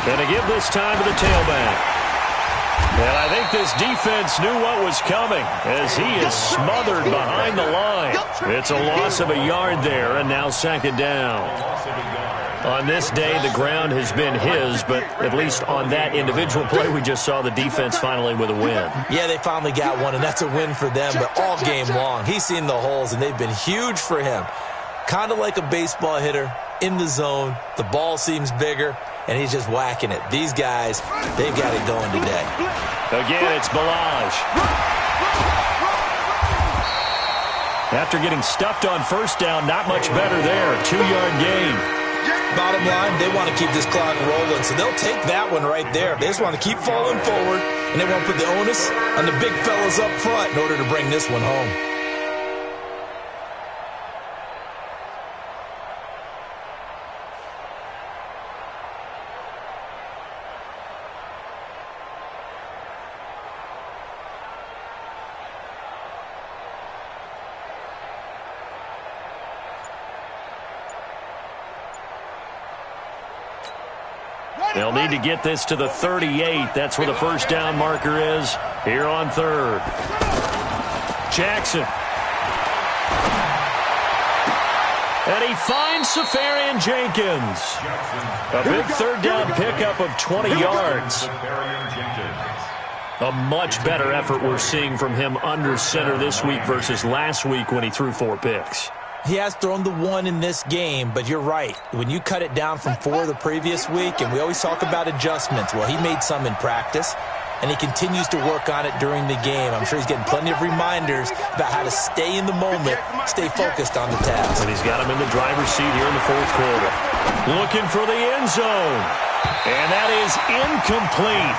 Gonna give this time to the tailback. And I think this defense knew what was coming as he is smothered behind the line. It's a loss of a yard there, and now second down. On this day, the ground has been his, but at least on that individual play, we just saw the defense finally with a win. Yeah, they finally got one, and that's a win for them, but all game long, he's seen the holes, and they've been huge for him. Kind of like a baseball hitter in the zone. The ball seems bigger, and he's just whacking it. These guys, they've got it going today. Again, it's Balaj. After getting stuffed on first down, not much better there. 2-yard gain. Bottom line, they want to keep this clock rolling, so they'll take that one right there. They just want to keep falling forward, and they want to put the onus on the big fellas up front in order to bring this one home. They'll need to get this to the 38. That's where the first down marker is here on third. Jackson. And he finds Safarian Jenkins. A big third down pickup of 20 yards. A much better effort we're seeing from him under center this week versus last week when he threw 4 picks. He has thrown the 1 in this game, but you're right. When you cut it down from 4 the previous week, and we always talk about adjustments, well, he made some in practice, and he continues to work on it during the game. I'm sure he's getting plenty of reminders about how to stay in the moment, stay focused on the task. And he's got him in the driver's seat here in the fourth quarter. Looking for the end zone. And that is incomplete.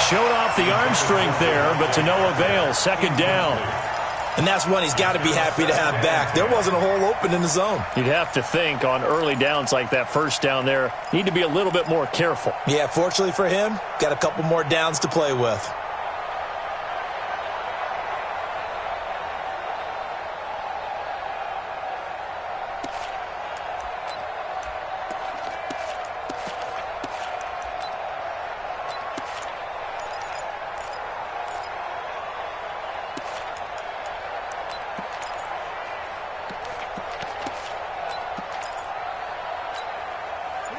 Showed off the arm strength there, but to no avail. Second down. And that's one he's got to be happy to have back. There wasn't a hole open in the zone. You'd have to think on early downs like that first down there, need to be a little bit more careful. Yeah, fortunately for him, got a couple more downs to play with.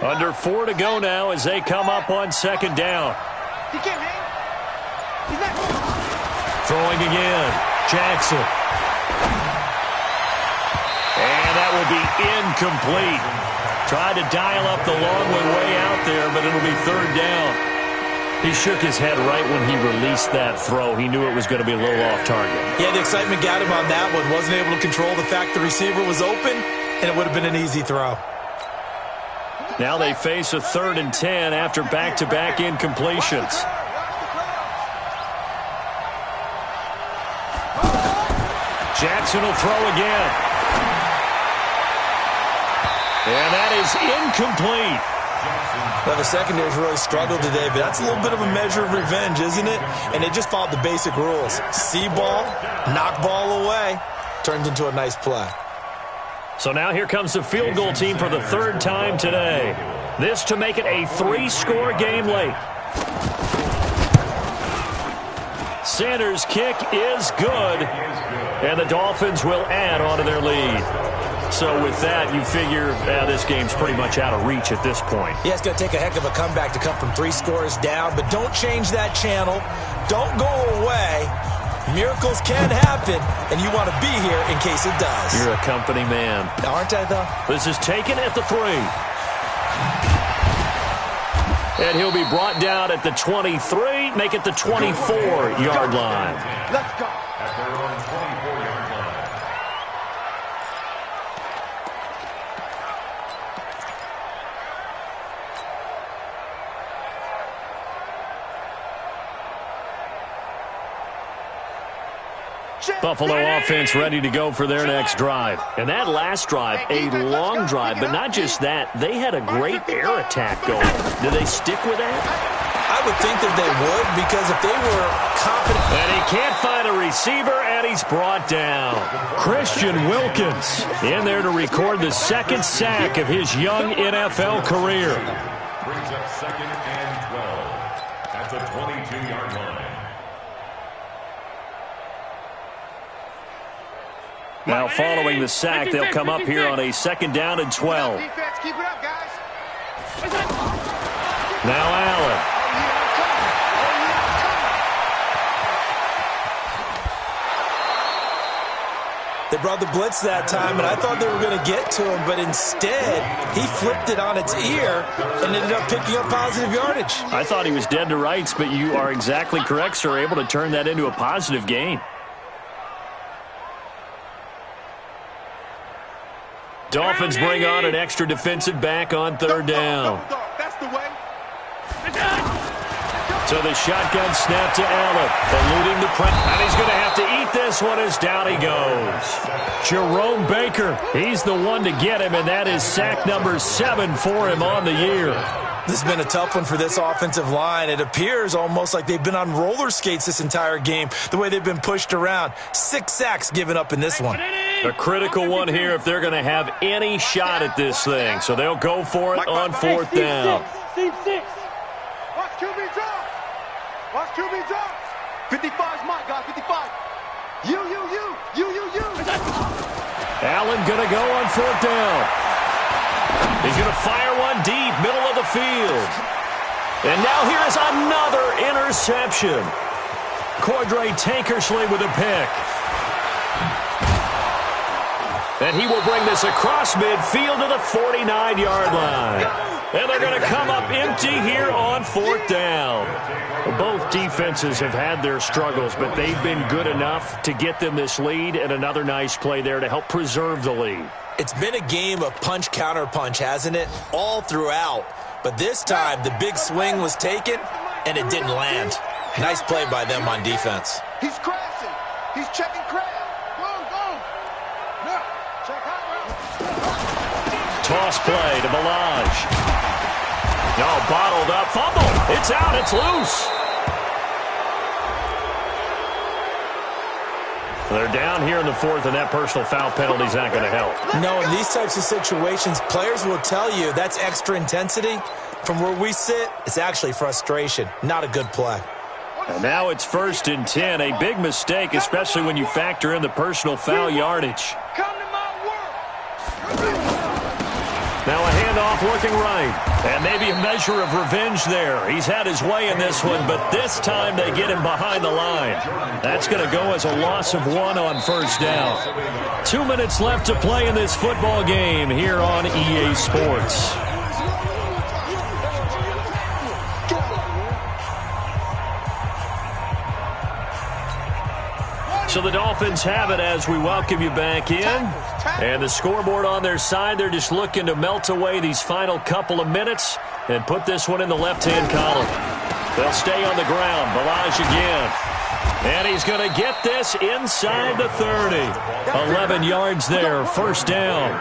Under 4 to go now as they come up on second down. He can't hang. He's not. Throwing again. Jackson. And that will be incomplete. Tried to dial up the long way out there, but it'll be third down. He shook his head right when he released that throw. He knew it was going to be a little off target. Yeah, the excitement got him on that one. Wasn't able to control the fact the receiver was open, and it would have been an easy throw. Now they face a 3rd and 10 after back-to-back incompletions. Jackson will throw again. And that is incomplete. Well, the secondary's really struggled today, but that's a little bit of a measure of revenge, isn't it? And they just followed the basic rules. See ball, knock ball away. Turns into a nice play. So now here comes the field goal team for the 3rd time today. This to make it a 3-score game late. Sanders' kick is good, and the Dolphins will add on to their lead. So with that, you figure this game's pretty much out of reach at this point. Yeah, it's going to take a heck of a comeback to come from 3 scores down, but don't change that channel. Don't go away. Miracles can happen, and you want to be here in case it does. You're a company man. Aren't I, though? This is taken at the 3. And he'll be brought down at the 23, make it the 24-yard line. Let's go. At their own 24-yard line. Buffalo offense ready to go for their next drive. And that last drive, a long drive, but not just that. They had a great air attack going. Do they stick with that? I would think that they would, because if they were confident. And he can't find a receiver, and he's brought down. Christian Wilkins in there to record the 2nd sack of his young NFL career. Brings up 2nd and 12 at the 22-yard line. Now following the sack, they'll come up here on a 2nd down and 12. Defense, keep it up, guys. Now Allen. They brought the blitz that time, and I thought they were going to get to him, but instead, he flipped it on its ear and ended up picking up positive yardage. I thought he was dead to rights, but you are exactly correct, sir. Able to turn that into a positive gain. Dolphins bring on an extra defensive back on 3rd down. That's the way. So the shotgun snap to Allen, eluding the press. And he's going to have to eat this one as down he goes. Jerome Baker, he's the one to get him, and that is sack number 7 for him on the year. This has been a tough one for this offensive line. It appears almost like they've been on roller skates this entire game, the way they've been pushed around. 6 sacks given up in this one. A critical one here if they're going to have any shot at this thing. So they'll go for it on 4th down. Watch QB drop. Watch QB drop. 55's my guy, 55. You. Allen going to go on 4th down. He's going to fire one deep, middle of the field. And now here is another interception. Cordray Tankersley with a pick. And he will bring this across midfield to the 49-yard line. And they're going to come up empty here on 4th down. Both defenses have had their struggles, but they've been good enough to get them this lead, and another nice play there to help preserve the lead. It's been a game of punch-counter-punch, hasn't it? All throughout. But this time, the big swing was taken, and it didn't land. Nice play by them on defense. He's crashing. He's checking crash. Go. No. Check out. Toss play to Balaj. No, bottled up. Fumble. It's out. It's loose. They're down here in the fourth, and that personal foul penalty is not going to help. No, in these types of situations, players will tell you that's extra intensity. From where we sit, it's actually frustration. Not a good play. And now it's 1st and 10. A big mistake, especially when you factor in the personal foul yardage. Come to my work. Now a handoff looking right. And maybe a measure of revenge there. He's had his way in this one, but this time they get him behind the line. That's going to go as a loss of 1 on 1st down. 2 minutes left to play in this football game here on EA Sports. So the Dolphins have it as we welcome you back in. And the scoreboard on their side, they're just looking to melt away these final couple of minutes and put this one in the left-hand column. They'll stay on the ground. Balaj again. And he's going to get this inside the 30. 11 yards there, 1st down.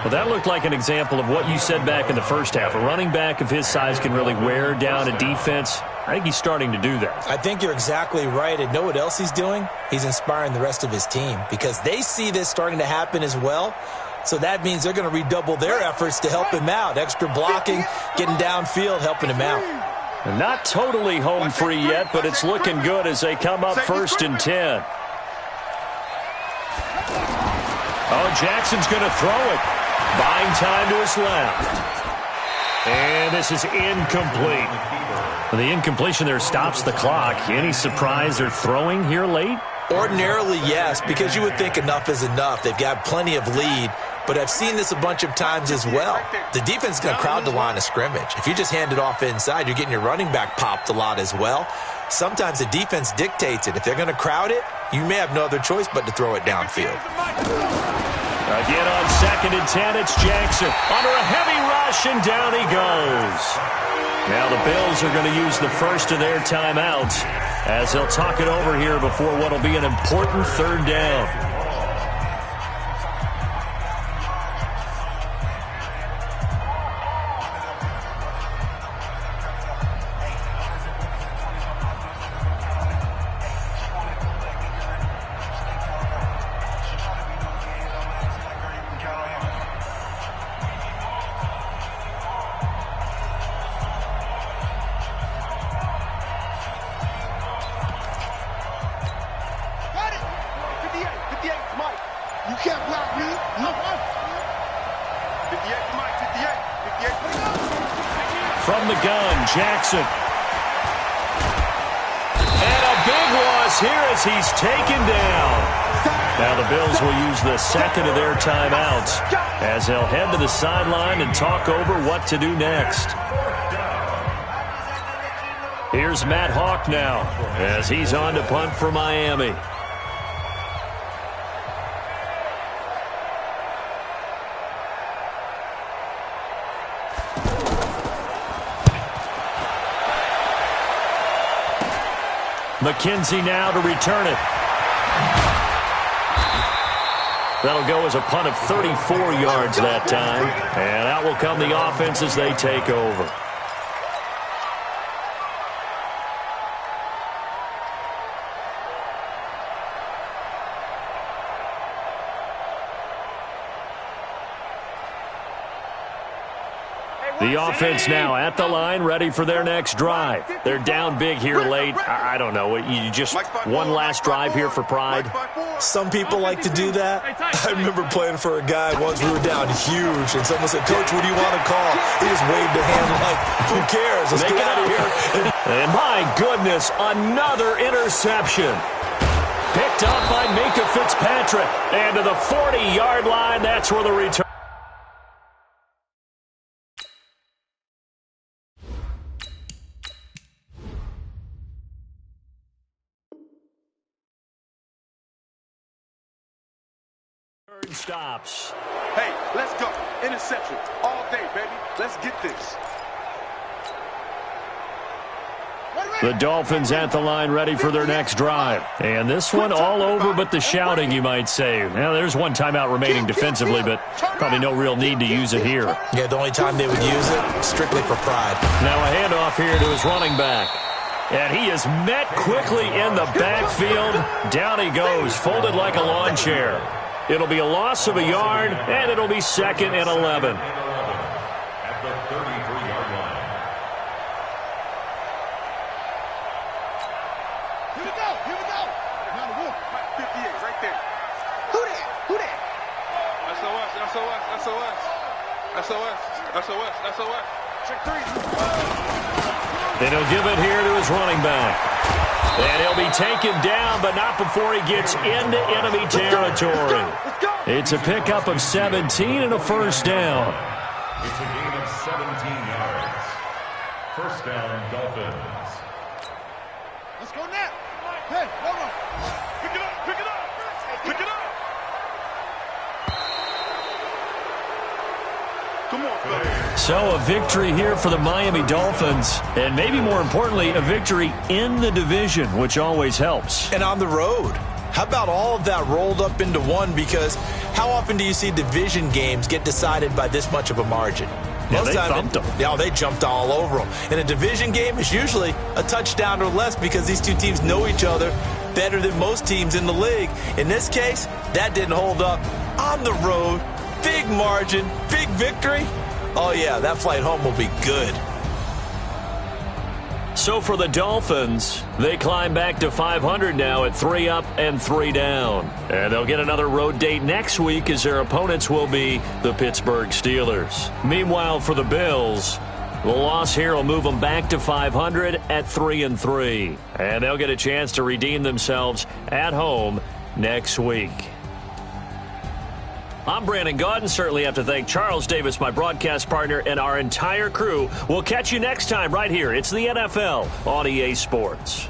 Well, that looked like an example of what you said back in the first half. A running back of his size can really wear down a defense. I think he's starting to do that. I think you're exactly right. And know what else he's doing? He's inspiring the rest of his team because they see this starting to happen as well. So that means they're going to redouble their efforts to help him out. Extra blocking, getting downfield, helping him out. And not totally home free yet, but it's looking good as they come up 1st and 10. Oh, Jackson's going to throw it. Buying time to his left. And this is incomplete. The incompletion there stops the clock. Any surprise they're throwing here late? Ordinarily, yes, because you would think enough is enough. They've got plenty of lead, but I've seen this a bunch of times as well. The defense is going to crowd the line of scrimmage. If you just hand it off inside, you're getting your running back popped a lot as well. Sometimes the defense dictates it. If they're going to crowd it, you may have no other choice but to throw it downfield. Again on 2nd and 10, it's Jackson. Under a heavy rush, and down he goes. Now the Bills are going to use the first of their timeouts as they'll talk it over here before what will be an important 3rd down. From the gun, Jackson. And a big loss here as he's taken down. Now the Bills will use the second of their timeouts as they'll head to the sideline and talk over what to do next. Here's Matt Hawk now as he's on to punt for Miami. McKenzie now to return it. That'll go as a punt of 34 yards that time. And out will come the offense as they take over. The offense now at the line, ready for their next drive. They're down big here late. I don't know. You just one last drive here for pride? Some people like to do that. I remember playing for a guy once. We were down huge, and someone said, "Coach, what do you want to call?" He just waved a hand like, "Who cares? Let's get out of here." And my goodness, another interception. Picked up by Minka Fitzpatrick. And to the 40-yard line, that's where the return. Stops. Hey, let's go. Interception. All day, baby. Let's get this. The Dolphins at the line ready for their next drive. And this one all over but the shouting, you might say. Now, there's one timeout remaining defensively, but probably no real need to use it here. Yeah, the only time they would use it, strictly for pride. Now a handoff here to his running back. And he is met quickly in the backfield. Down he goes, folded like a lawn chair. It'll be a loss of a yard, and it'll be 2nd and 11. At the 33-yard line. Here we go. Here we go. Now the wolf. 58 right there. Who that? Who that? SOS. SOS. SOS. SOS. SOS. SOS. Check 3. And he'll give it here to his running back. And he'll be taken down, but not before he gets into enemy territory. It's a pickup of 17 and a first down. It's a gain of 17 yards. First down, Dolphins. Let's go now. Hey, hold on. Pick it up. Pick it up. Pick it up. Come on, fellas. So a victory here for the Miami Dolphins, and maybe more importantly, a victory in the division, which always helps. And on the road. How about all of that rolled up into one? Because how often do you see division games get decided by this much of a margin? Yeah, they thumped them. Yeah, they jumped all over them. And a division game is usually a touchdown or less because these two teams know each other better than most teams in the league. In this case, that didn't hold up. On the road, big margin, big victory. Oh, yeah, that flight home will be good. So for the Dolphins, they climb back to 500 now at 3 up and 3 down. And they'll get another road date next week as their opponents will be the Pittsburgh Steelers. Meanwhile, for the Bills, the loss here will move them back to 500 at 3 and 3. And they'll get a chance to redeem themselves at home next week. I'm Brandon Gaudin. Certainly have to thank Charles Davis, my broadcast partner, and our entire crew. We'll catch you next time right here. It's the NFL on EA Sports.